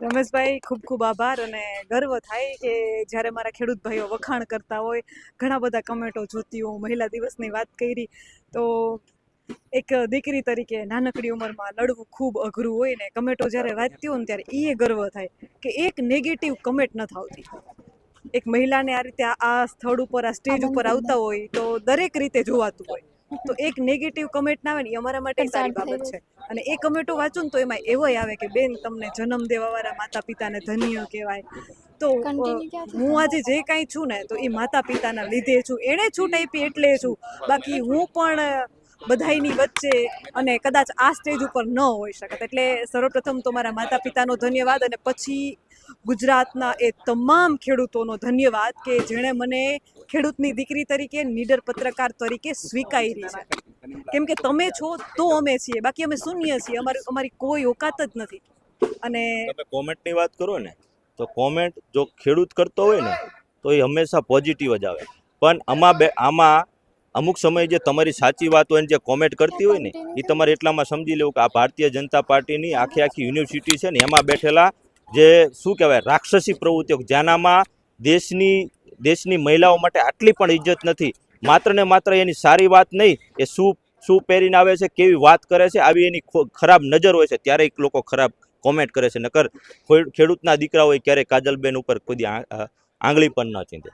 રમેશભાઈ, ખૂબ ખૂબ આભાર અને ગર્વ થાય કે જ્યારે મારા ખેડૂત ભાઈઓ વખાણ કરતા હોય, ઘણા બધા કમેન્ટો જોતી હું, મહિલા દિવસની વાત કરી તો એક દીકરી તરીકે નાનકડી ઉંમરમાં લડવું ખૂબ અઘરું હોય ને કમેન્ટો જ્યારે વાંચતી હોય ને ત્યારે એ ગર્વ થાય કે એક નેગેટિવ કમેન્ટ નથી આવતી. એક મહિલાને આ રીતે આ સ્થળ ઉપર આ સ્ટેજ ઉપર આવતા હોય તો દરેક રીતે જોવાતું હોય, તો એક નેગેટિવ કમેન્ટ ના આવે ને એ અમારા માટે સારી બાબત છે. અને એ કમેન્ટો વાંચું ને તો એમાં એવોય આવે કે બેન તમને જન્મ દેવાવાળા માતા પિતાને ધન્ય કહેવાય. તો હું આજે જે કાંઈ છું ને તો એ માતા પિતાના લીધે છું, એણે છૂટ આપી એટલે છું. બાકી હું પણ બધાયની વચ્ચે અને કદાચ આ સ્ટેજ ઉપર ન હોઈ શકત. એટલે સર્વપ્રથમ તો મારા માતા પિતાનો ધન્યવાદ અને પછી ગુજરાતના એ તમામ ખેડૂતોનો ધન્યવાદ કે જેણે મને ખેડૂતની દીકરી તરીકે, નીડર પત્રકાર તરીકે સ્વીકારી છે. કેમ કે તમે છો તો અમે છીએ, બાકી અમે શૂન્ય છીએ, અમારી કોઈ ઓકાત જ નથી. અને તમે કોમેન્ટની વાત કરો ને તો કોમેન્ટ જો ખેડૂત કરતો હોય ને તો એ હંમેશા પોઝિટિવ જ આવે, પણ આમાં અમુક સમયે જે તમારી સાચી વાત હોય ને જે કોમેન્ટ કરતી હોય ને એ તમારે એટલામાં સમજી લેવું કે આ ભારતીય જનતા પાર્ટીની આખી યુનિવર્સિટી છે ને એમાં બેઠેલા જે શું કહેવાય રાક્ષસી પ્રવૃત્તિઓ, જેનામાં દેશની મહિલાઓ માટે આટલી પણ ઇજ્જત નથી. માત્ર ને માત્ર એની સારી વાત નહીં, એ શું પહેરીને આવે છે, કેવી વાત કરે છે, આવી એની ખરાબ નજર હોય છે ત્યારે લોકો ખરાબ કોમેન્ટ કરે છે. નકર ખેડૂતના દીકરા હોય ક્યારેય કાજલબેન ઉપર કોઈ આંગળી પણ ન ચીંધે.